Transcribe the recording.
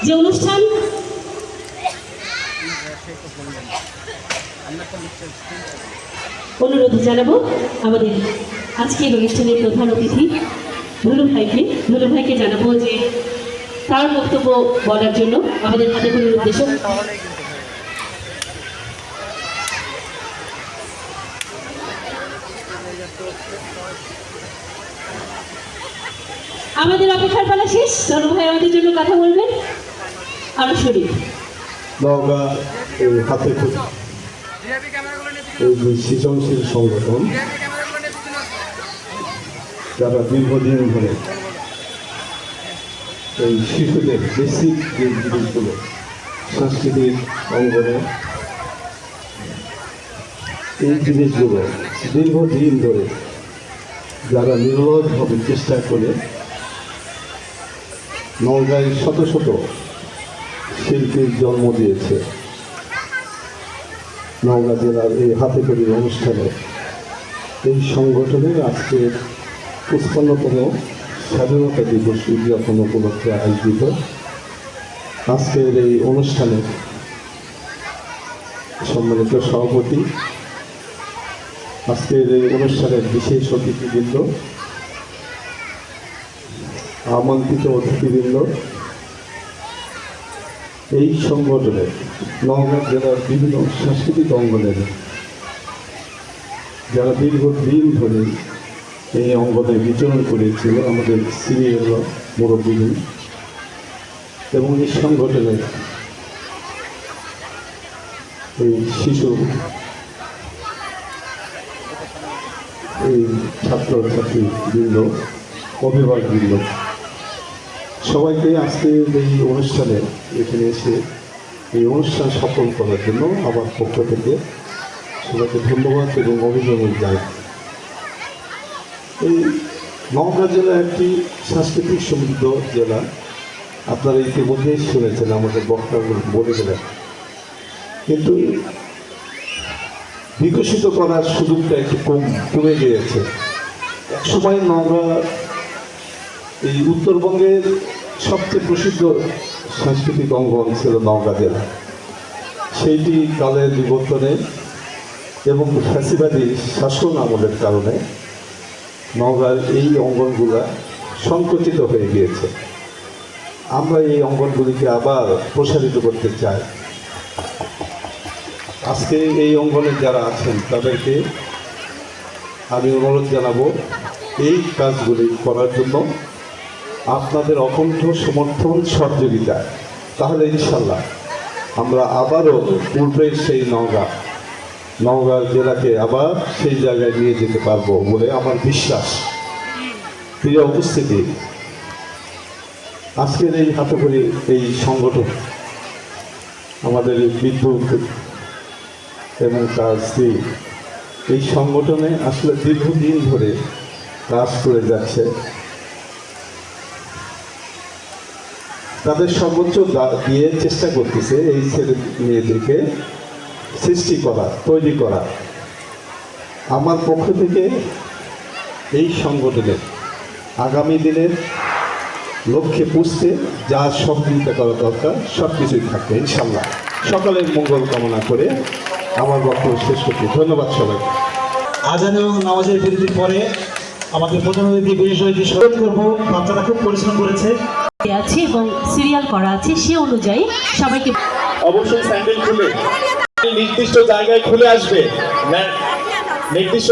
যে অনুষ্ঠান অনুরোধ জানাবো আমাদের আজকের অনুষ্ঠানের প্রধান অতিথি ধুলু ভাইকে জানাবো যে তার বক্তব্য বলার জন্য আমাদের হাতে কোনো উদ্দেশ্য। আমাদের অপেক্ষার পালা শেষ। ধুলু ভাই আমাদের জন্য কথা বলবেন। আমরা শুনি। নওগাঁ হাতে এই যে সৃজনশীল সংগঠন যারা দীর্ঘদিন ধরে এই শিশুদের বেসিক যে জিনিসগুলো সাংস্কৃতিক অঙ্গনে এই জিনিসগুলো দীর্ঘদিন ধরে যারা নিরলসভাবে চেষ্টা করে নওগাঁয় শত শত শিল্পীর জন্ম দিয়েছে। নওগাঁ জেলার এই হাতে তৈরির অনুষ্ঠানে এই সংগঠনের আজকে ৫৫তম স্বাধীনতা দিবস উদযাপন উপলক্ষে আয়োজিত আজকের এই অনুষ্ঠানে সম্মানিত সভাপতি, আজকের এই অনুষ্ঠানের বিশেষ অতিথিবৃন্দ, আমন্ত্রিত অতিথিবৃন্দ, এই সংগঠনের নওগাঁ জেলার বিভিন্ন সাংস্কৃতিক অঙ্গনের যারা দীর্ঘদিন ধরে এই অঙ্গনে বিচরণ করেছিল, আমাদের সিনিয়র মুরব্বীগণ এবং এই সংগঠনের এই শিশু এই ছাত্রছাত্রীবৃন্দ, অভিভাবকবৃন্দ, সবাইকে আজকে এই অনুষ্ঠানে এখানে এসে এই অনুষ্ঠান সফল করার জন্য আমার পক্ষ থেকে সবাইকে ধন্যবাদ এবং অভিনন্দন জানাই। এই নওগাঁ জেলা একটি সাংস্কৃতিক সমৃদ্ধ জেলা। আপনারা ইতিমধ্যেই শুনেছেন, আমাদের বক্তাগুলো বলে গেলেন, কিন্তু বিকশিত করার সুযোগটা একটু কমে গিয়েছে। একসময় নওগাঁ এই উত্তরবঙ্গের সবচেয়ে প্রসিদ্ধ সাংস্কৃতিক অঙ্গন ছিল নওগাঁ জেলা। সেইটি কালের বিবর্তনে এবং ফ্যাসিবাদী শাসন আমলের কারণে নওগাঁর এই অঙ্গনগুলা সংকুচিত হয়ে গিয়েছে। আমরা এই অঙ্গনগুলিকে আবার প্রসারিত করতে চাই। আজকে এই অঙ্গনে যারা আছেন তাদেরকে আমি অনুরোধ জানাবো এই কাজগুলি করার জন্য আপনাদের অকণ্ঠ সমর্থন সহযোগিতা। তাহলে ইনশাল্লাহ আমরা আবারও পূর্বের সেই নওগাঁ জেলাকে আবার সেই জায়গায় নিয়ে যেতে পারবো বলে আমার বিশ্বাস। প্রিয় উপস্থিতি, আজকের এই হাতেখড়ি এই সংগঠন আমাদের বিদ্যুৎ এবং তার স্ত্রী এই সংগঠনে আসলে দীর্ঘদিন ধরে কাজ করে যাচ্ছে। তাদের সর্বোচ্চ দিয়ে চেষ্টা করতেছে এই ছেলে মেয়েদেরকে সৃষ্টি করা, তৈরি করা। আমার পক্ষ থেকে এই সংগঠনের আগামী দিনের লক্ষ্যে পুষতে যা সহযোগিতা করা দরকার সব কিছুই থাকবে ইনশাল্লাহ। সকলের মঙ্গল কামনা করে আমার বক্তব্য শেষ করছি। ধন্যবাদ সবাইকে। আজান এবং নামাজের বিরতির পরে আমাদের প্রধান অতিথি বিশেষ অতিথি স্মরণ করবো। বাচ্চারা খুব পরিশ্রম করেছে আছে এবং সিরিয়াল করা আছে, সে অনুযায়ী সবাইকে অবশ্যই স্যান্ডেল খুলে নির্দিষ্ট জায়গায় খুলে আসবে। নির্দিষ্ট